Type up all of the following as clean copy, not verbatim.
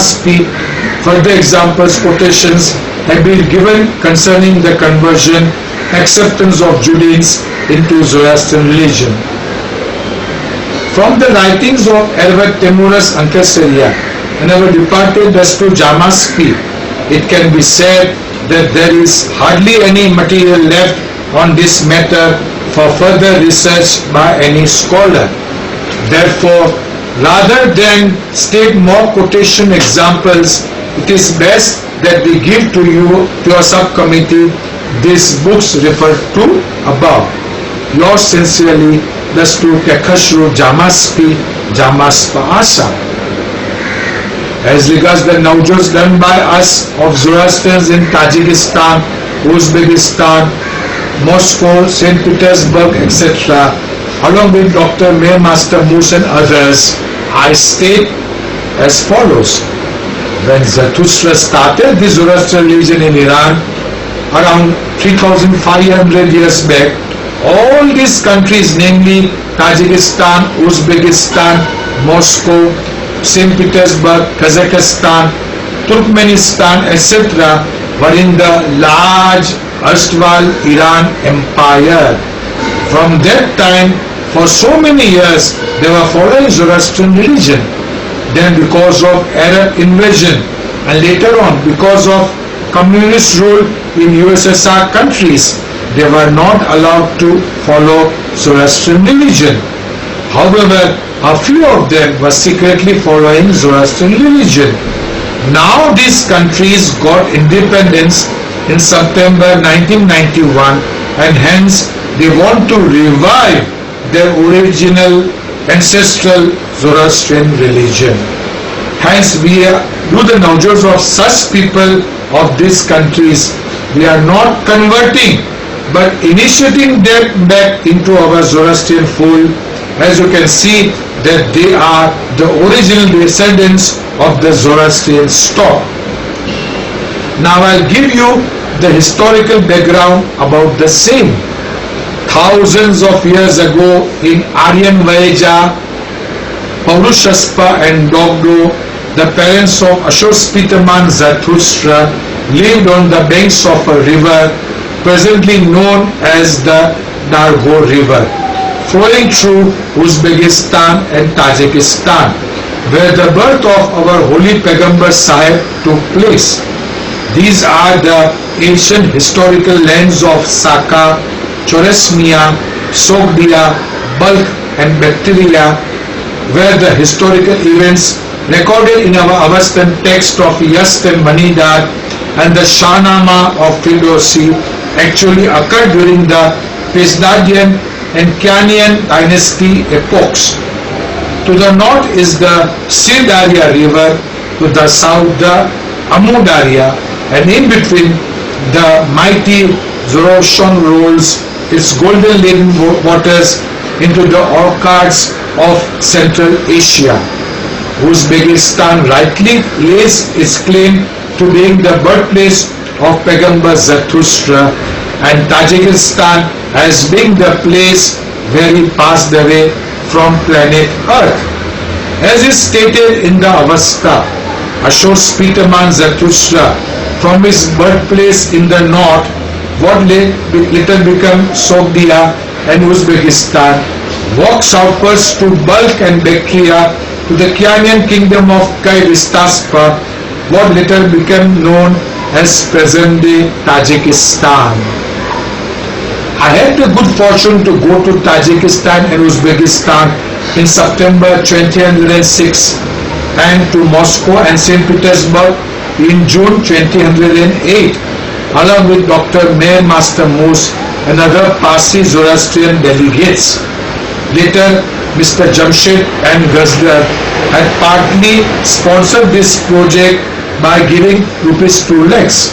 Jamaspi. Further examples, quotations have been given concerning the conversion, acceptance of Judaism into Zoroastrian religion. From the writings of Ervad Timurus Ankasariya and our departed Dastu Jamaspi, it can be said that there is hardly any material left on this matter for further research by any scholar. Therefore, rather than state more quotation examples, it is best that we give to you, to your subcommittee, these books referred to above. Yours sincerely, Dastu Khushroo Jamaspi, Jamaspa Asa. As regards the naujos done by us of Zoroastrians in Tajikistan, Uzbekistan, Moscow, St. Petersburg, etc., along with Dr. Mir Master Moose and others, I state as follows. When Zarathustra started the Zoroastrian religion in Iran around 3500 years back, all these countries, namely Tajikistan, Uzbekistan, Moscow, St. Petersburg, Kazakhstan, Turkmenistan, etc., were in the large erstwhile Iran Empire. From that time, for so many years, they were following Zoroastrian religion. Then because of Arab invasion and later on because of communist rule in USSR countries, they were not allowed to follow Zoroastrian religion. However, a few of them were secretly following Zoroastrian religion. Now these countries got independence in September 1991 and hence they want to revive their original ancestral Zoroastrian religion. Hence we do the naujos of such people of these countries. We are not converting but initiating them back into our Zoroastrian fold. As you can see that they are the original descendants of the Zoroastrian stock. Now I'll give you the historical background about the same. Thousands of years ago in Aryan Vaja, Paurushaspa and Dogdo, the parents of Ashurspitaman Zarathustra, lived on the banks of a river presently known as the Dargo River, flowing through Uzbekistan and Tajikistan, where the birth of our holy Pagambar Sahib took place. These are the ancient historical lands of Saka, Chorasmia, Sogdia, Balkh and Bactria, where the historical events recorded in our Avestan text of Yast and Manidar and the Shahnama of Ferdowsi actually occurred during the Pesdadian and Kianian dynasty epochs. To the north is the Sirdarya river, to the south the Amu Darya, and in between the mighty Zoroastrian rolls its golden laden waters into the orchards of Central Asia. Uzbekistan rightly lays its claim to being the birthplace of Pagambar Zarathustra and Tajikistan as being the place where he passed away from planet Earth. As is stated in the Avesta, Ashurspitaman Zarathustra from his birthplace in the north, what later became Sogdia and Uzbekistan, walked southwards to Balkh and Bactria to the Kianian kingdom of Kai-Vistaspa, what later became known as present-day Tajikistan. I had the good fortune to go to Tajikistan and Uzbekistan in September 2006 and to Moscow and St. Petersburg in June 2008 along with Dr. Mir Master Moose and other Parsi Zoroastrian delegates. Later, Mr. Jamshed and Ghazlar had partly sponsored this project by giving ₹2 lakhs.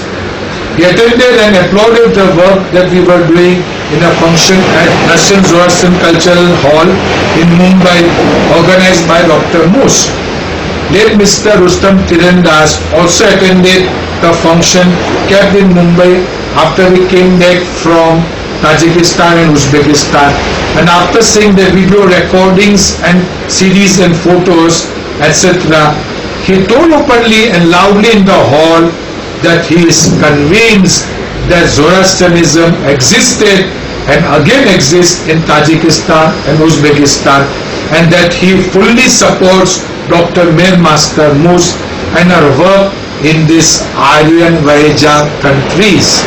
He attended and applauded the work that we were doing in a function at Russian Zoroastrian Cultural Hall in Mumbai organized by Dr. Moose. Late Mr. Rustam Tirandas also attended the function kept in Mumbai after we came back from Tajikistan and Uzbekistan, and after seeing the video recordings and CDs and photos etc., He told openly and loudly in the hall that he is convinced that Zoroastrianism existed and again exists in Tajikistan and Uzbekistan, and that he fully supports Dr. Mir Master Mus and her work in these Aryan Vaheja countries.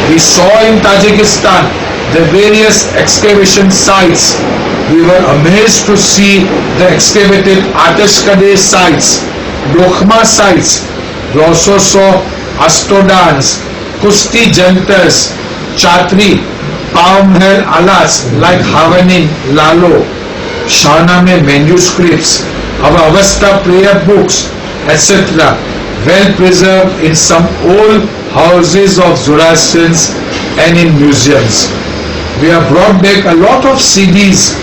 We saw in Tajikistan the various excavation sites. We were amazed to see the excavated Atashkade sites, Dokhma sites. We also saw Astodans, Kusti Jantars, Chatri, Paumher Alas like Havanin, Lalo, Shahnameh manuscripts, our Avesta prayer books, etc. well preserved in some old houses of Zoroastrians and in museums. We have brought back a lot of CDs,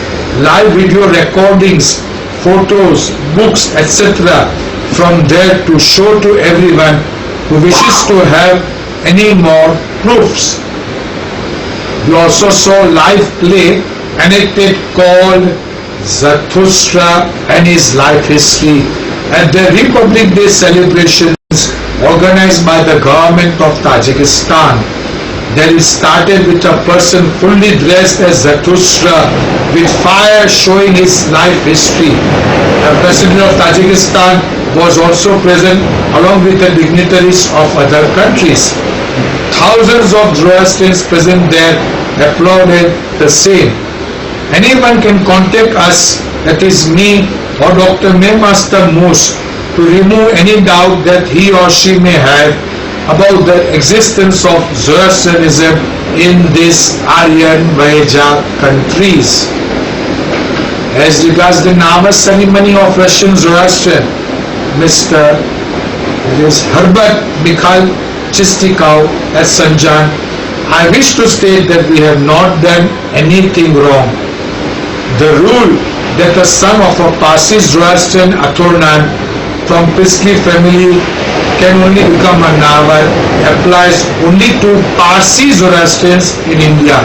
live video recordings, photos, books, etc. from there to show to everyone who wishes to have any more proofs. We also saw live play enacted called Zarathustra and his life history at the Republic Day celebrations organized by the government of Tajikistan. Then it started with a person fully dressed as Zarathustra with fire showing his life history. The president of Tajikistan was also present along with the dignitaries of other countries. Thousands of Zoroastrians present there applauded the same. Anyone can contact us, that is me or Dr. Mir Master Mus, to remove any doubt that he or she may have about the existence of Zoroastrianism in these Aryan Vaheja countries. As regards the Nama ceremony of Russian Zoroastrian, Mr. Ervad Mikhail Chistikov as Sanjan, I wish to state that we have not done anything wrong. The rule that the son of a Parsi Zoroastrian Aturnan from priestly family can only become a Navar applies only to Parsi Zoroastrians in India.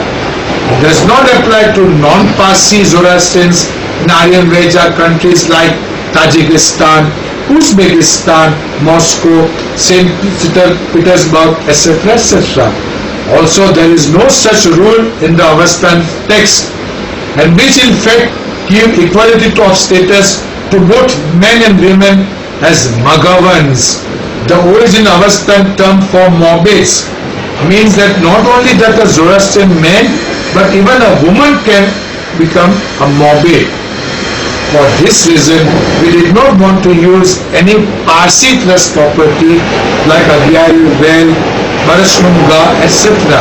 It does not apply to non-Parsi Zoroastrians in Aryan Vaheja countries like Tajikistan, Uzbekistan, Moscow, St. Petersburg, etc. etc. Also, there is no such rule in the Avestan text, and which in fact give equality of status to both men and women as Magavans. The original Avestan term for Mobids means that not only that a Zoroastrian man, but even a woman can become a Mobid. For this reason, we did not want to use any Parsi trust property like Agyari, Well, Barashmunga, etc.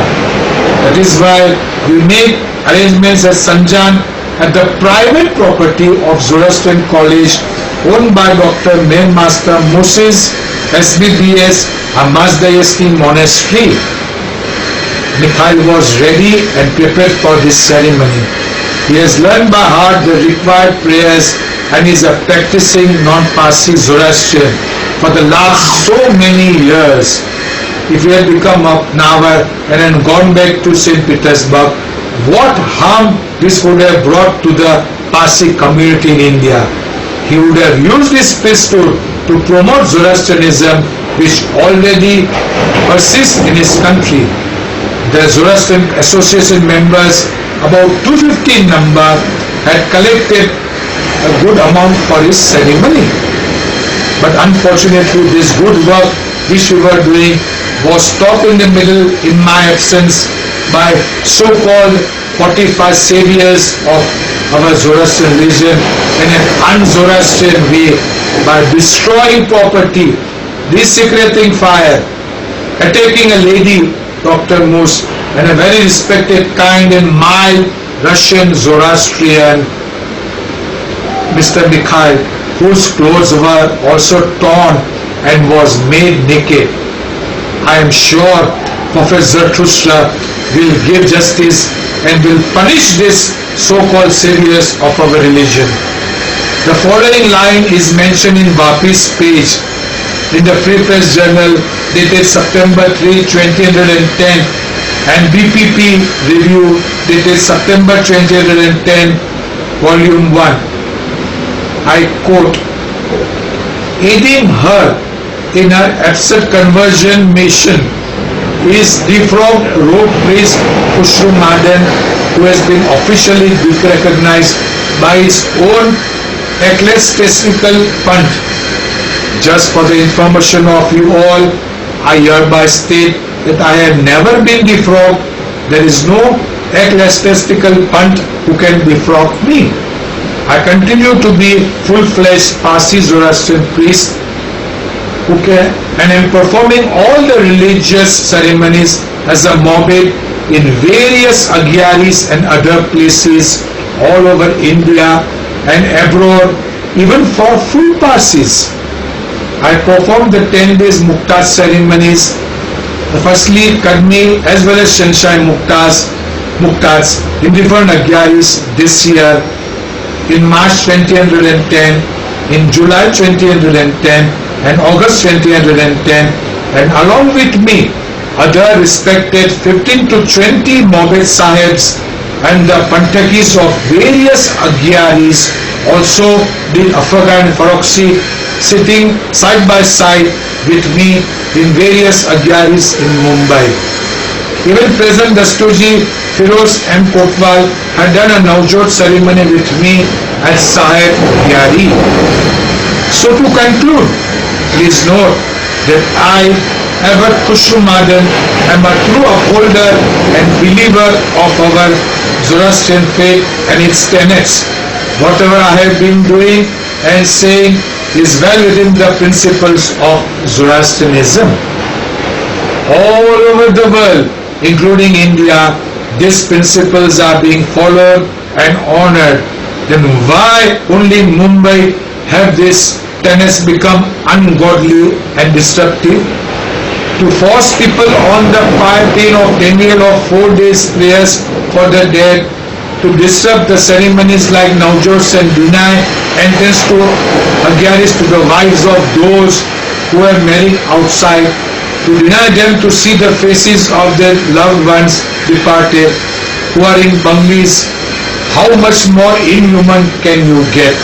That is why we made arrangements as Sanjan at the private property of Zoroastrian College owned by Dr. Mir Master Mus's SBBS, a Mazdayasti monastery. Mikhail was ready and prepared for this ceremony. He has learned by heart the required prayers and is a practicing non-Parsi Zoroastrian for the last so many years. If he had become a Navar and then gone back to St. Petersburg, what harm this would have brought to the Parsi community in India? He would have used his priesthood to promote Zoroastrianism, which already persists in his country. The Zoroastrian Association members, about 250 in number, had collected a good amount for his ceremony. But unfortunately, this good work which we were doing was stopped in the middle in my absence by so-called 45 saviors of our Zoroastrian religion in an un-Zoroastrian way by destroying property, desecrating fire, attacking a lady, Dr. Mus, and a very respected, kind and mild Russian Zoroastrian, Mr. Mikhail, whose clothes were also torn and was made naked. I am sure Professor Zarathustra will give justice and will punish this so-called saviors of our religion. The following line is mentioned in Vapi's page in the Free Press Journal dated September 3, 2010 and BPP Review dated September 2010, Volume 1. I quote, aiding her in her absurd conversion mission is defrocked road priest Khushroo Madon, who has been officially recognized by his own ecclesiastical punt. Just for the information of you all, I hereby state that I have never been defrocked. There is no ecclesiastical punt who can defrock me. I continue to be full-fledged Parsi Zoroastrian priest and am performing all the religious ceremonies as a morbid in various agyaris and other places all over India and abroad, even for full Parsis. I performed the 10 days Muktas ceremonies, firstly Kadmi as well as Shanshai Muktas in different agyaris this year, in March 2010, in July 2010, and August 2010, and along with me other respected 15 to 20 Morbid Sahibs and the Pantakis of various Agyaris also did Afghan and Faroksi, sitting side by side with me in various Agyaris in Mumbai. Even President Dastoji Firoz M. Kotwal had done a Navjot ceremony with me at Sahib Agyari. So to conclude, please note that I, Ervad Khushroo Madon, am a true upholder and believer of our Zoroastrian faith and its tenets. Whatever I have been doing and saying is well within the principles of Zoroastrianism. All over the world, including India, these principles are being followed and honored. Then why only Mumbai have these tenets become ungodly and destructive? To force people on the pain of renewal of 4 days prayers for the dead, to disrupt the ceremonies like Navjots and deny entrance to Agyaris to the wives of those who are married outside, to deny them to see the faces of their loved ones departed who are in bungalows. How much more inhuman can you get?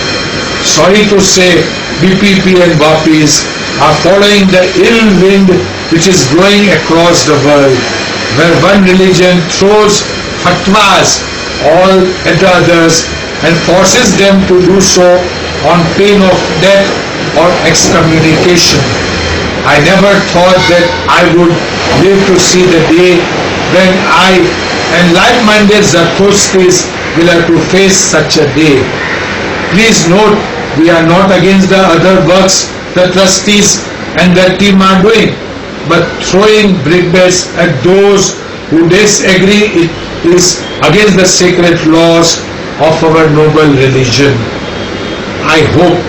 Sorry to say, BPP and BAPIs are following the ill wind which is blowing across the world, where one religion throws fatwas all at the others and forces them to do so on pain of death or excommunication. I never thought that I would live to see the day when I and like-minded Zathostris will have to face such a day. Please note, we are not against the other works the trustees and their team are doing, but throwing brickbats at those who disagree, it is against the sacred laws of our noble religion. I hope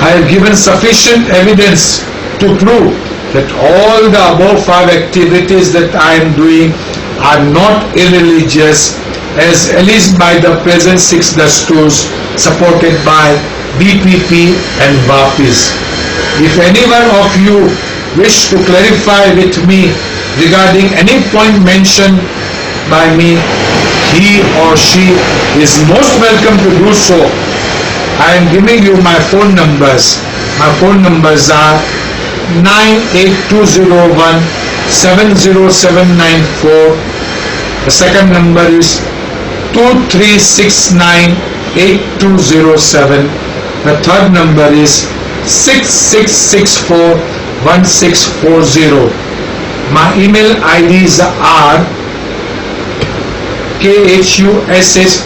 I have given sufficient evidence to prove that all the above 5 activities that I am doing are not irreligious, as alleged by the present 6 dasturs supported by BPP and BAPIs. If any one of you wish to clarify with me regarding any point mentioned by me, he or she is most welcome to do so. I am giving you my phone numbers. My phone numbers are 98201 70794. The second number is 2369 8207. The third number is 6664 1640. My email IDs are KHUSHROO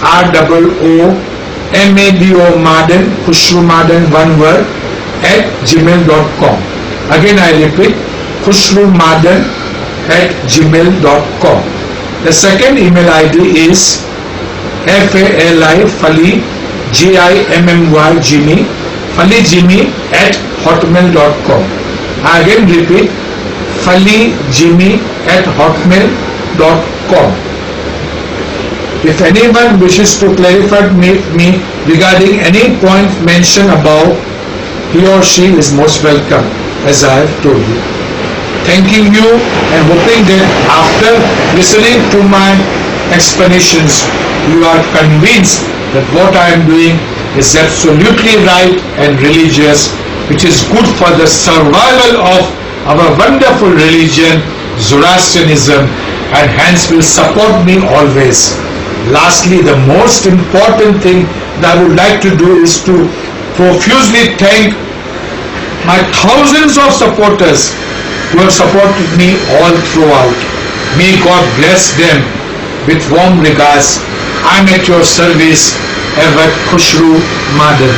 Madon, Khushroo Madon, one word, @gmail.com. Again I repeat, Khushroo Madon @gmail.com. The second email ID is FALI GIMMY Jimmy Jimmy @hotmail.com. I again repeat, Jimmy @hotmail.com. If anyone wishes to clarify me regarding any point mentioned above, he or she is most welcome, as I have told you. Thanking you and hoping that after listening to my explanations, you are convinced that what I am doing is absolutely right and religious, which is good for the survival of our wonderful religion, Zoroastrianism, and hence will support me always. Lastly, the most important thing that I would like to do is to profusely thank my thousands of supporters who have supported me all throughout. May God bless them. With warm regards, I am at your service, Ervad Khushroo Madon.